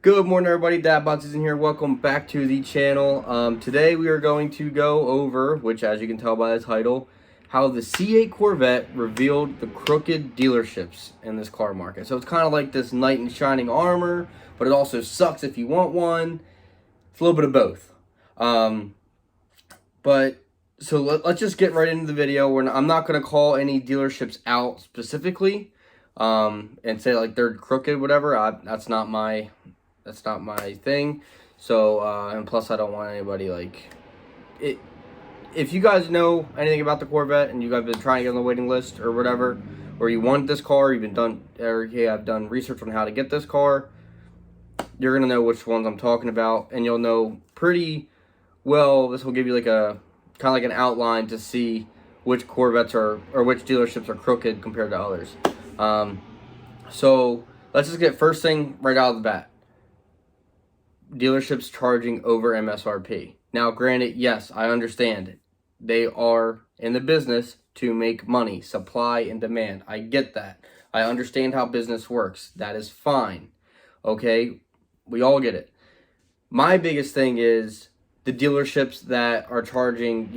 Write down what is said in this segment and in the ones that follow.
Good morning, everybody. Dadbots is in here. Welcome back to the channel. Today we are going to go over, which as you can tell by the title, how the C8 Corvette revealed the crooked dealerships in this car market. So it's kind of like this knight in shining armor, but it also sucks if you want one. It's a little bit of both. Let's just get right into the video. I'm not going to call any dealerships out specifically and say like they're crooked, whatever. That's not my thing. So and plus I don't want anybody like it. If you guys know anything about the Corvette and you guys have been trying to get on the waiting list or whatever, or you want this car, I've done research on how to get this car, you're gonna know which ones I'm talking about, and you'll know pretty well. This will give you like a kind of like an outline to see which Corvettes or which dealerships are crooked compared to others. So let's just get first thing right out of the bat. Dealerships charging over MSRP. Now, granted, yes, I understand. They are in the business to make money, supply and demand. I get that. I understand how business works. That is fine. Okay? We all get it. My biggest thing is the dealerships that are charging,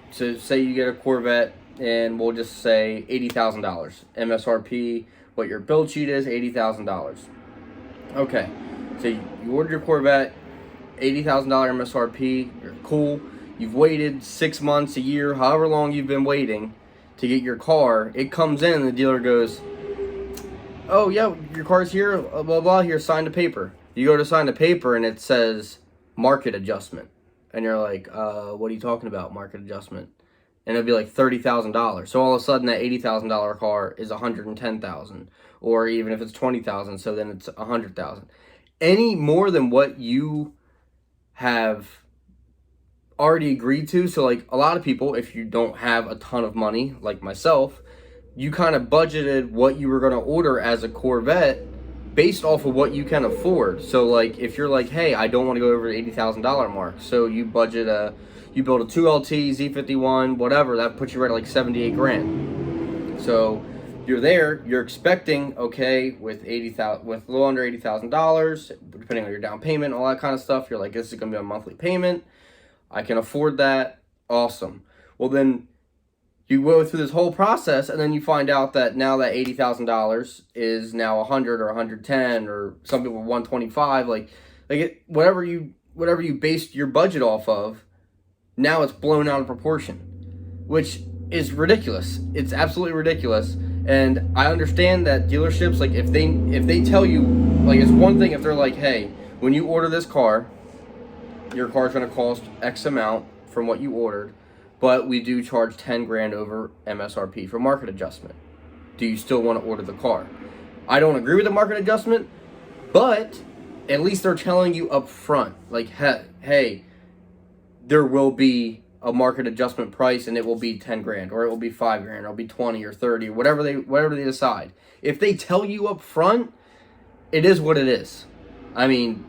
so say you get a Corvette and we'll just say $80,000. MSRP, what your build sheet is, $80,000. Okay. So you ordered your Corvette, $80,000 MSRP, you're cool. You've waited 6 months, a year, however long you've been waiting to get your car. It comes in and the dealer goes, oh yeah, your car's here, blah, blah, blah, here, sign the paper. You go to sign the paper and it says market adjustment. And you're like, what are you talking about, market adjustment? And it'll be like $30,000. So all of a sudden that $80,000 car is $110,000. Or even if it's $20,000, so then it's $100,000. Any more than what you have already agreed to. So like a lot of people, if you don't have a ton of money like myself, you kind of budgeted what you were going to order as a Corvette based off of what you can afford. So like if you're like, hey, I don't want to go over the $80,000 mark, so you build a 2LT Z51 whatever, that puts you right at like 78 grand. So you're there, you're expecting, okay, with a little under $80,000, depending on your down payment, all that kind of stuff, you're like, this is going to be a monthly payment. I can afford that. Awesome. Well, then you go through this whole process, and then you find out that now that $80,000 is now 100 or 110, or some people 125. Whatever you based your budget off of, now it's blown out of proportion, which is ridiculous. It's absolutely ridiculous. And I understand that dealerships, like if they tell you, like it's one thing if they're like, hey, when you order this car, your car's going to cost X amount from what you ordered, but we do charge 10 grand over MSRP for market adjustment. Do you still want to order the car? I don't agree with the market adjustment, but at least they're telling you up front, like, hey, there will be a market adjustment price and it will be 10 grand or it will be 5 grand or it'll be 20 or 30 or whatever they decide. If they tell you up front, it is what it is. I mean,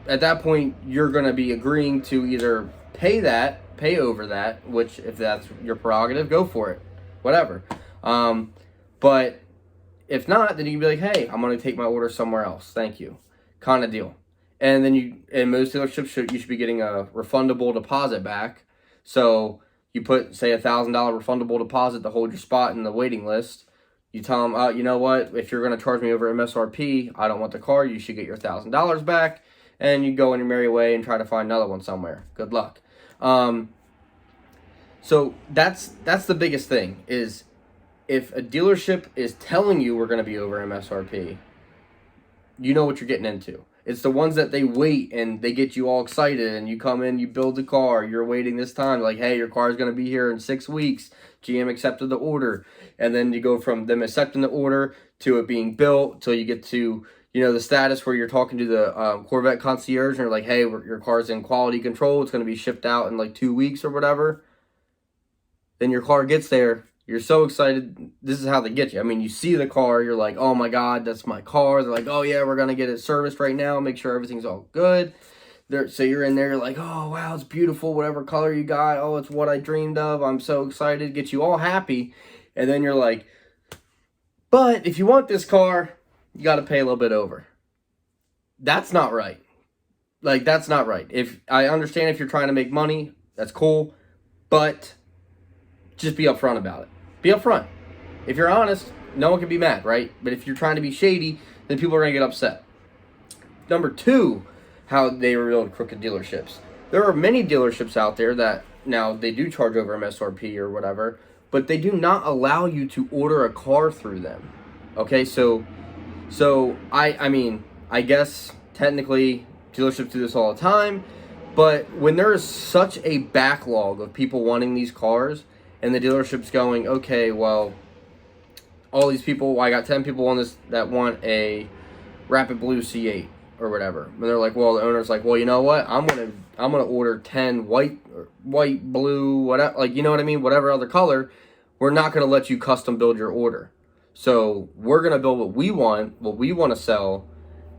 at that point you're going to be agreeing to either pay over that, which if that's your prerogative, go for it, whatever. But if not, then you can be like, hey, I'm going to take my order somewhere else, thank you, kind of deal. And then in most dealerships, you should be getting a refundable deposit back. So you put, say, $1,000 refundable deposit to hold your spot in the waiting list. You tell them, you know what, if you're going to charge me over MSRP, I don't want the car, you should get your $1,000 back. And you go on your merry way and try to find another one somewhere. Good luck. So that's the biggest thing, is if a dealership is telling you we're going to be over MSRP, you know what you're getting into. It's the ones that they wait and they get you all excited and you come in, you build the car, you're waiting this time, like, hey, your car is going to be here in 6 weeks. GM accepted the order. And then you go from them accepting the order to it being built till you get to, the status where you're talking to the Corvette concierge and you're like, hey, your car's in quality control. It's going to be shipped out in like 2 weeks or whatever. Then your car gets there. You're so excited. This is how they get you. I mean, you see the car. You're like, oh, my God, that's my car. They're like, oh, yeah, we're going to get it serviced right now. Make sure everything's all good. So you're in there. You're like, oh, wow, it's beautiful. Whatever color you got. Oh, it's what I dreamed of. I'm so excited. Get you all happy. And then you're like, but if you want this car, you got to pay a little bit over. That's not right. Like, that's not right. If I understand if you're trying to make money, that's cool, but just be upfront about it. Be upfront. If you're honest, no one can be mad, right? But if you're trying to be shady, then people are going to get upset. Number two, how they revealed crooked dealerships. There are many dealerships out there that now they do charge over MSRP or whatever, but they do not allow you to order a car through them. Okay, so I mean, I guess technically dealerships do this all the time, but when there is such a backlog of people wanting these cars, and the dealership's going, okay, well, all these people, I got 10 people on this that want a Rapid Blue C8 or whatever. And they're like, well, the owner's like, well, you know what? I'm gonna order 10 white, blue, whatever, like, you know what I mean? Whatever other color. We're not gonna let you custom build your order. So we're gonna build what we want to sell,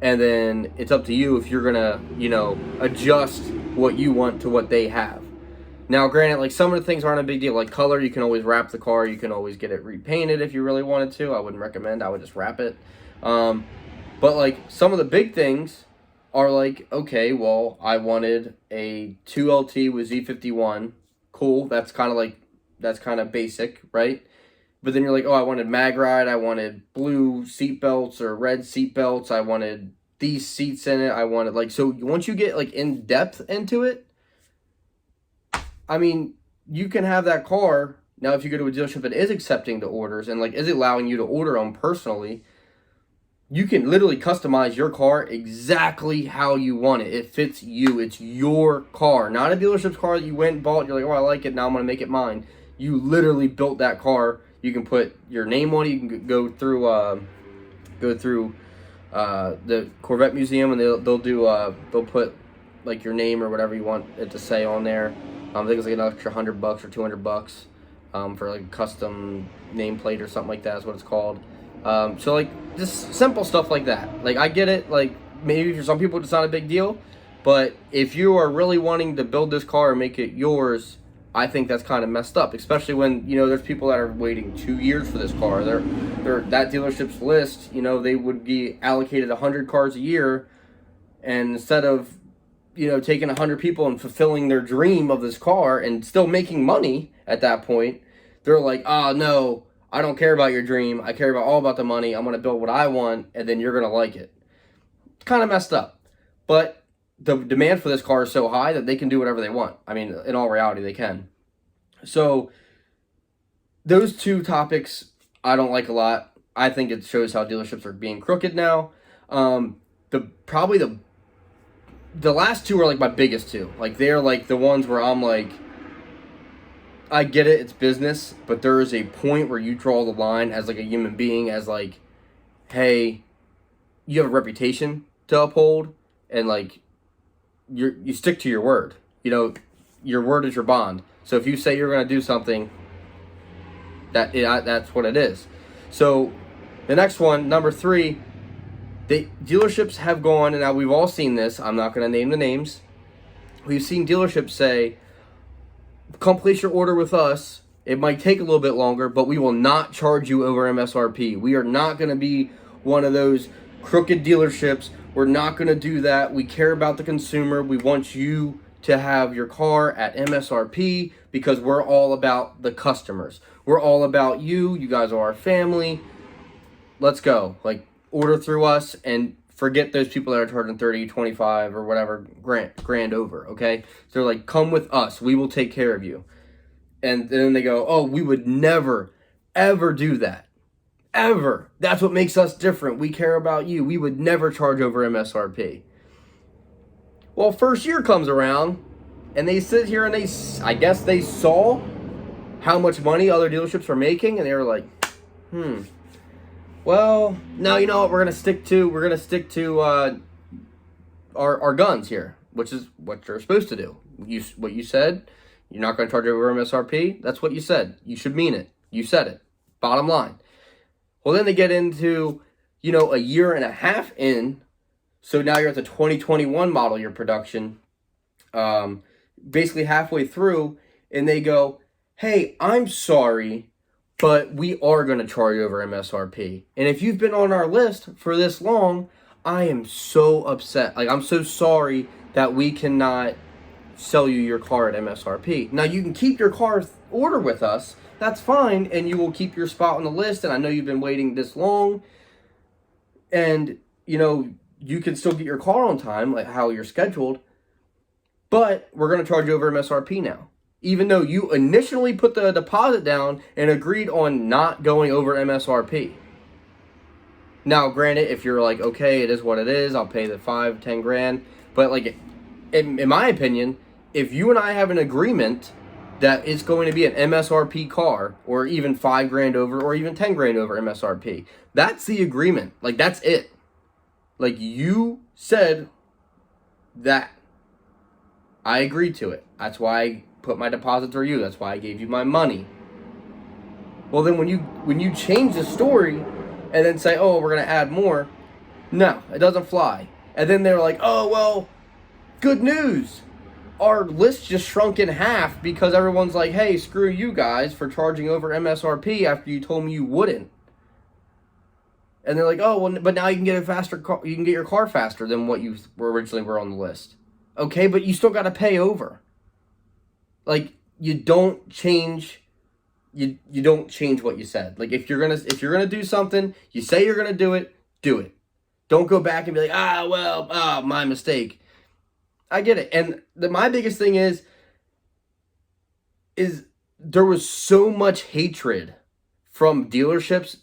and then it's up to you if you're gonna, adjust what you want to what they have. Now, granted, like, some of the things aren't a big deal. Like color, you can always wrap the car. You can always get it repainted if you really wanted to. I wouldn't recommend. I would just wrap it. But, like, some of the big things are like, okay, well, I wanted a 2LT with Z51. Cool. That's kind of basic, right? But then you're like, oh, I wanted mag ride. I wanted blue seat belts or red seat belts. I wanted these seats in it. I wanted, like, so once you get, like, in depth into it, I mean, you can have that car. Now, if you go to a dealership that is accepting the orders and, like, is allowing you to order them personally, you can literally customize your car exactly how you want it. It fits you. It's your car. Not a dealership's car that you went and bought. You're like, oh, I like it. Now I'm going to make it mine. You literally built that car. You can put your name on it. You can go through the Corvette Museum, and they'll put, like, your name or whatever you want it to say on there. I think it's like an extra $100 or $200 for, like, a custom nameplate or something like that is what it's called. So, like, just simple stuff like that. Like, I get it. Like, maybe for some people it's not a big deal, but if you are really wanting to build this car and make it yours, I think that's kind of messed up. Especially when, there's people that are waiting 2 years for this car. They're that dealership's list. They would be allocated 100 cars a year, and instead of taking 100 people and fulfilling their dream of this car and still making money at that point, they're like, oh, no, I don't care about your dream. I care all about the money. I'm going to build what I want, and then you're going to like it. It's kind of messed up. But the demand for this car is so high that they can do whatever they want. I mean, in all reality, they can. So those two topics I don't like a lot. I think it shows how dealerships are being crooked now. The last two are, like, my biggest two. Like, they're, like, the ones where I'm like, I get it, it's business, but there is a point where you draw the line as, like, a human being, as, like, hey, you have a reputation to uphold, and, like, you stick to your word. Your word is your bond. So if you say you're going to do something, that's what it is. So the next one, number 3, dealerships have gone, and now we've all seen this. I'm not going to name the names. We've seen dealerships say, come place your order with us. It might take a little bit longer, but we will not charge you over MSRP. We are not going to be one of those crooked dealerships. We're not going to do that. We care about the consumer. We want you to have your car at MSRP because we're all about the customers. We're all about you. You guys are our family. Let's go. Like, order through us and forget those people that are charging 30, 25 or whatever grand over, okay? So they're like, come with us. We will take care of you. And then they go, oh, we would never, ever do that. Ever. That's what makes us different. We care about you. We would never charge over MSRP. Well, first year comes around, and they sit here and I guess they saw how much money other dealerships are making, and they were like, well, no, you know what? We're gonna stick to our guns here, which is what you're supposed to do. What you said, you're not gonna charge over MSRP. That's what you said. You should mean it. You said it. Bottom line. Well, then they get into, a year and a half in. So now you're at the 2021 model year production, basically halfway through, and they go, hey, I'm sorry, but we are going to charge over MSRP. And if you've been on our list for this long, I am so upset. Like, I'm so sorry that we cannot sell you your car at MSRP. Now, you can keep your car order with us. That's fine, and you will keep your spot on the list, and I know you've been waiting this long, and, you know, you can still get your car on time, like how you're scheduled, but we're going to charge you over MSRP now. Even though you initially put the deposit down and agreed on not going over MSRP. Now, granted, if you're like, okay, it is what it is, I'll pay the 5-10 grand. But like, in my opinion, if you and I have an agreement that it's going to be an MSRP car, or even 5 grand over, or even 10 grand over MSRP, that's the agreement. Like, that's it. Like, you said that. I agreed to it. That's why I put my deposit through you. That's why I gave you my money. Well, then when you change the story and then say, oh, we're going to add more, no, it doesn't fly. And then they're like, oh, well, good news. Our list just shrunk in half because everyone's like, hey, screw you guys for charging over MSRP after you told me you wouldn't. And they're like, oh, well, but now you can get a faster car. You can get your car faster than what you originally were on the list. Okay, but you still got to pay over. Like, you don't change. You don't change what you said. Like, if you're gonna do something, you say you're gonna do it. Do it. Don't go back and be like, my mistake. I get it. And my biggest thing is there was so much hatred from dealerships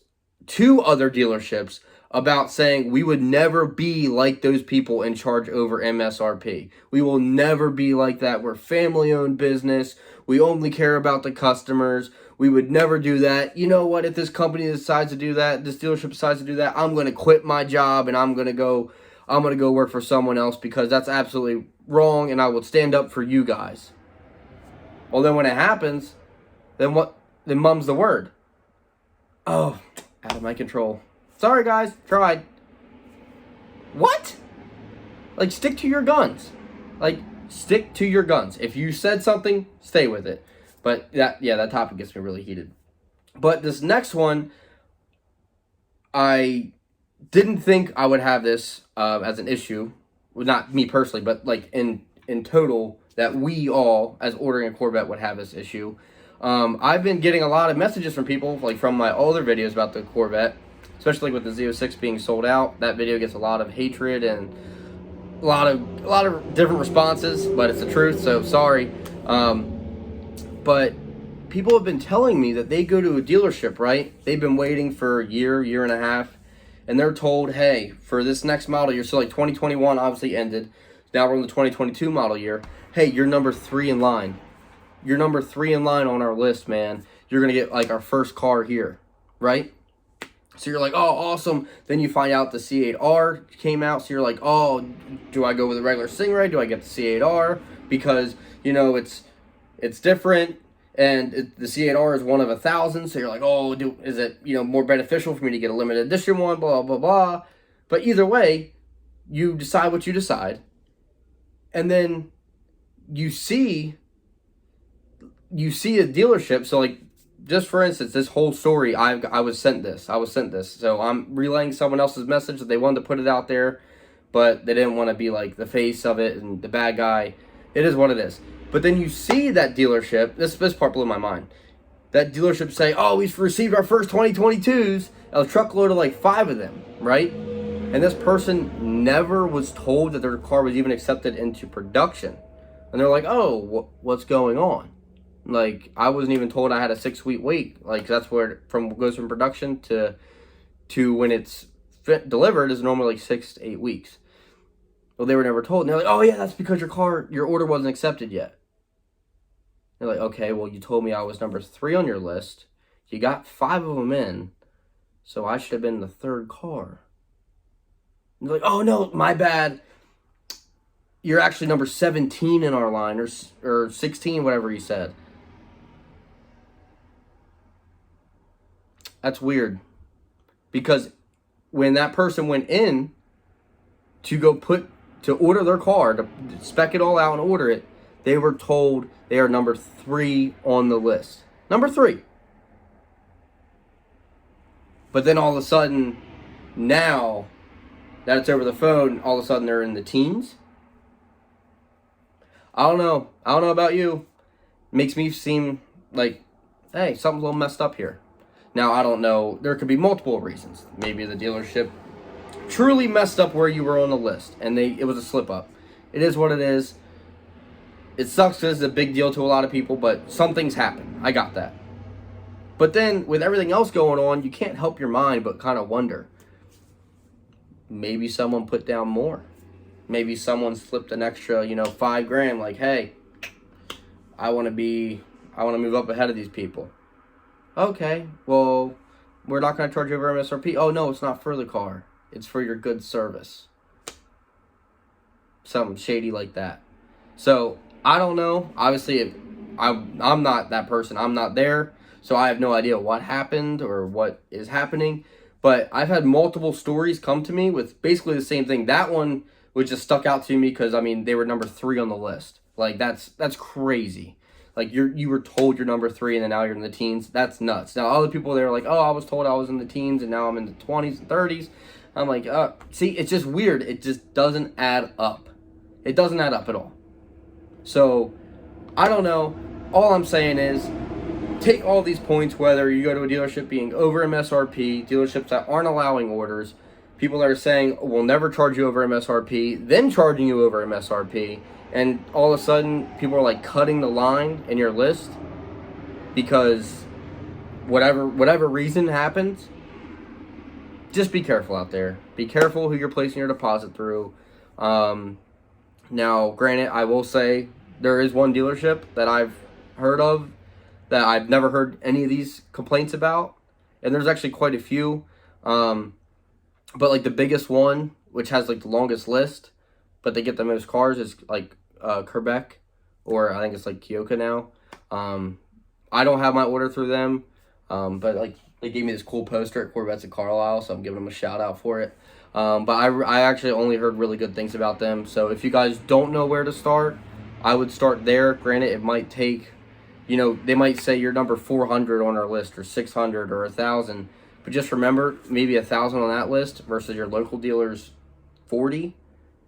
to other dealerships about saying we would never be like those people and charge over MSRP. We will never be like that. We're family-owned business. We only care about the customers. We would never do that. You know what? If this company decides to do that, this dealership decides to do that, I'm going to quit my job and I'm going to go work for someone else because that's absolutely wrong and I will stand up for you guys. Well, then when it happens, then what? Then mum's the word. Oh, out of my control. Sorry, guys. Tried. What? Like, stick to your guns. Like, stick to your guns. If you said something, stay with it. But, that topic gets me really heated. But this next one, I didn't think I would have this as an issue. Well, not me personally, but, like, in total, that we all, as ordering a Corvette, would have this issue. I've been getting a lot of messages from people, like, from my other videos about the Corvette, especially with the Z06 being sold out. That video gets a lot of hatred and a lot of different responses, but it's the truth, so sorry. But people have been telling me that they go to a dealership, right? They've been waiting for a year and a half, and they're told, hey, for this next model year, so like 2021 obviously ended, now we're in the 2022 model year, hey, you're number 3 in line. You're number 3 in line on our list, man. You're going to get like our first car here, right? So you're like, oh, awesome. Then you find out the C8R came out. So you're like, oh, do I go with a regular Stingray? Do I get the C8R? Because, you know, it's different. And the C8R is one of 1,000. So you're like, oh, is it, you know, more beneficial for me to get a limited edition one? Blah, blah, blah. But either way, you decide what you decide. And then you see a dealership. So, like, just for instance, this whole story, I was sent this. So I'm relaying someone else's message that they wanted to put it out there, but they didn't want to be like the face of it and the bad guy. It is what it is. But then you see that dealership, this part blew my mind. That dealership say, oh, we've received our first 2022s, a truckload of like 5 of them, right? And this person never was told that their car was even accepted into production. And they're like, oh, what's going on? Like, I wasn't even told I had a 6-week wait. Like, that's where it goes from production to when it's delivered is normally like 6 to 8 weeks. Well, they were never told. And they're like, oh, yeah, that's because your order wasn't accepted yet. They're like, okay, well, you told me I was number 3 on your list. You got 5 of them in, so I should have been the 3rd car. And they're like, oh, no, my bad. You're actually number 17 in our line, or 16, whatever you said. That's weird. Because when that person went in to order their car, to spec it all out and order it, they were told they are number 3 on the list. Number 3. But then all of a sudden, now, that it's over the phone, all of a sudden they're in the teens. I don't know. I don't know about you. It makes me seem like, hey, something's a little messed up here. Now, I don't know. There could be multiple reasons. Maybe the dealership truly messed up where you were on the list, and it was a slip-up. It is what it is. It sucks because it's a big deal to a lot of people, but some things happen. I got that. But then, with everything else going on, you can't help your mind but kind of wonder. Maybe someone put down more. Maybe someone slipped an extra, $5,000. Like, hey, I want to move up ahead of these people. Okay, well, we're not going to charge you over MSRP. Oh, no, it's not for the car. It's for your good service. Something shady like that. So, I don't know. Obviously, I'm not that person. I'm not there. So, I have no idea what happened or what is happening. But I've had multiple stories come to me with basically the same thing. That one was just stuck out to me because, they were number 3 on the list. Like, that's crazy. Like, you were told you're number 3 and then now you're in the teens. That's nuts. Now, other people, they were like, oh, I was told I was in the teens and now I'm in the 20s and 30s. I'm like, see, it's just weird. It just doesn't add up. It doesn't add up at all. So, I don't know. All I'm saying is, take all these points, whether you go to a dealership being over MSRP, dealerships that aren't allowing orders, people that are saying, we'll never charge you over MSRP, then charging you over MSRP, and all of a sudden, people are like cutting the line in your list because whatever reason happens. Just be careful out there. Be careful who you're placing your deposit through. Now, granted, I will say there is one dealership that I've heard of that I've never heard any of these complaints about. And there's actually quite a few. But like the biggest one, which has like the longest list, but they get the most cars, is like Quebec, or I think it's like Kyoka now. I don't have my order through them. But like they gave me this cool poster at Corvettes at Carlisle, so I'm giving them a shout out for it. But I actually only heard really good things about them. So if you guys don't know where to start, I would start there. Granted, it might take, they might say you're number 400 on our list, or 600, or 1,000. But just remember, maybe 1,000 on that list versus your local dealer's 40.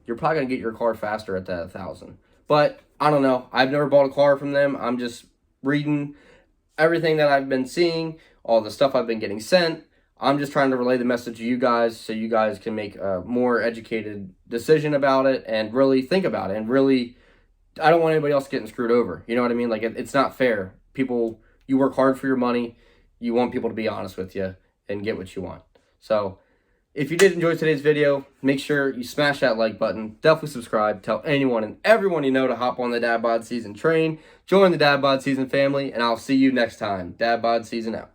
You're probably going to get your car faster at that 1,000. But I don't know. I've never bought a car from them. I'm just reading everything that I've been seeing, all the stuff I've been getting sent. I'm just trying to relay the message to you guys so you guys can make a more educated decision about it and really think about it. And really, I don't want anybody else getting screwed over. You know what I mean? Like, it's not fair. People, you work hard for your money. You want people to be honest with you and get what you want. So, if you did enjoy today's video, make sure you smash that like button. Definitely subscribe. Tell anyone and everyone you know to hop on the Dad Bod Season train. Join the Dad Bod Season family, and I'll see you next time. Dad Bod Season out.